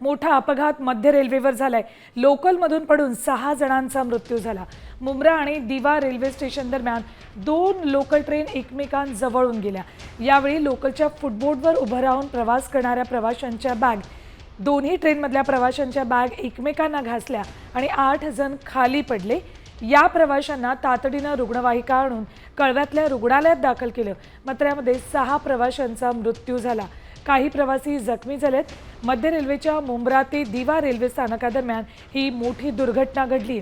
मोठा अपघात मध्य रेल्वेवर झालाय। लोकलमधून पडून 6 जणांचा मृत्यू झाला। मुंब्रा आणि दिवा रेल्वे स्टेशन दरम्यान 2 लोकल ट्रेन एकमेकांजवळून गेल्या। यावेळी लोकलच्या फुटबोर्डवर उभं राहून प्रवास करणाऱ्या प्रवाशांच्या बॅग दोन्ही ट्रेनमधल्या प्रवाशांच्या बॅग एकमेकांना घासल्या आणि 8 जण खाली पडले। या प्रवाशांना तातडीनं रुग्णवाहिका आणून कळव्यातल्या रुग्णालयात दाखल केलं, मात्र यामध्ये 6 प्रवाशांचा मृत्यू झाला। काही प्रवासी जखमी झालेत। मध्य रेल्वेच्या मुंब्रा ते दिवा रेल्वे स्थानकादरम्यान ही मोठी दुर्घटना घडली।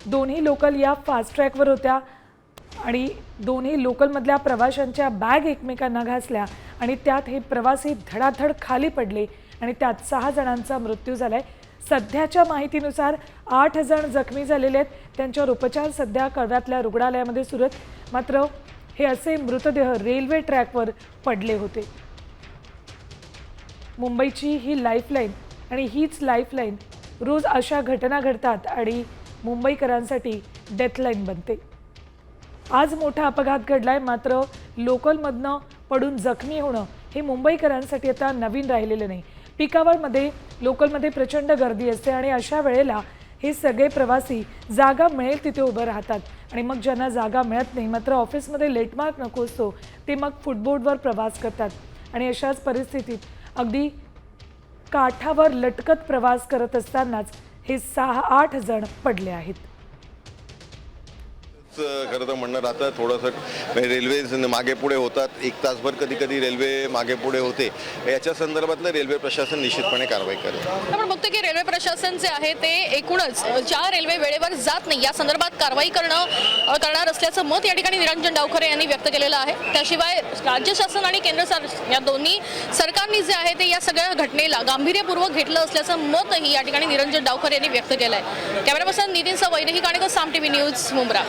दोन्ही लोकल या फास्ट ट्रॅकवर होत्या आणि दोन्ही लोकलमधल्या प्रवाशांच्या बॅग एकमेकांना घासल्या आणि त्यात हे प्रवासी धडाधड खाली पडले आणि त्यात 6 जणांचा मृत्यू झालाय। सध्याच्या माहितीनुसार 8 जण जखमी झालेले आहेत। त्यांच्यावर उपचार सध्या कळव्यातल्या रुग्णालयामध्ये सुरू आहेत। मात्र हे असे मृतदेह रेल्वे ट्रॅकवर पडले होते। मुंबईची ही लाईफलाईन आणि हीच लाईफलाईन रोज अशा घटना घडतात आणि मुंबईकरांसाठी डेथलाईन बनते। आज मोठा अपघात घडलाय, मात्र लोकलमधनं पडून जखमी होणं हे मुंबईकरांसाठी आता नवीन राहिलेलं नाही। पिकावरमध्ये लोकलमध्ये प्रचंड गर्दी असते आणि अशा वेळेला हे सगळे प्रवासी जागा मिळेल तिथे उभं राहतात आणि मग ज्यांना जागा मिळत नाही, मात्र ऑफिसमध्ये लेटमार्क नको असतो, ते मग फुटबोर्डवर प्रवास करतात आणि अशाच परिस्थितीत अगदी काठावर लटकत प्रवास करत असतानाच हे 6-8 जण पडले आहेत। खरं तर म्हणणं राहतं थोडंसं रेल्वे मागे पुढे होतात, 1 तासभर कधी कधी रेल्वे मागे पुढे होते। याच्या संदर्भातलं रेल्वे प्रशासन निश्चितपणे कारवाई करेल। आपण बघतो की रेल्वे प्रशासन जे आहे ते एकूणच ज्या रेल्वे वेळेवर जात नाही या संदर्भात कारवाई करणार असल्याचं मत या ठिकाणी निरंजन डावखरे यांनी व्यक्त केलेलं आहे। त्याशिवाय राज्य शासन आणि केंद्र शासन या दोन्ही सरकारनी जे आहे ते या सगळ्या घटनेला गांभीर्यपूर्वक घेतलं असल्याचं मतही या ठिकाणी निरंजन डावखरे यांनी व्यक्त केलं आहे। कॅमेरा पर्सन नितीन वैदेही काणेकर, साम टीव्ही न्यूज, मुंब्रा।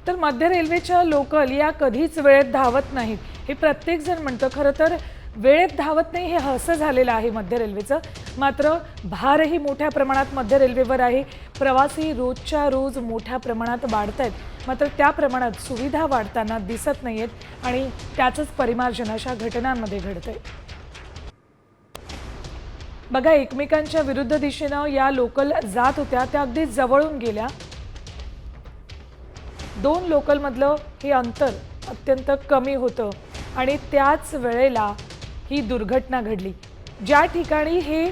तर मध्य रेल्वेच्या लोकल या कधीच वेळेत धावत नाहीत हे प्रत्येक जण म्हणतं। खरं तर वेळेत धावत नाही हे असं झालेलं आहे मध्य रेल्वेचं, मात्र भारही मोठ्या प्रमाणात मध्य रेल्वेवर आहे। प्रवासी रोजच्या रोज मोठ्या प्रमाणात वाढत आहेत, मात्र त्या प्रमाणात सुविधा वाढताना दिसत नाहीयेत आणि त्याचंच परिमार्जन अशा घटनांमध्ये घडतंय। बघा, एकमेकांच्या विरुद्ध दिशेनं या लोकल जात होत्या, त्या अगदी जवळून गेल्या। 2 लोकलमधलं हे अंतर अत्यंत कमी होतं आणि त्याच वेळेला ही दुर्घटना घडली। ज्या ठिकाणी हे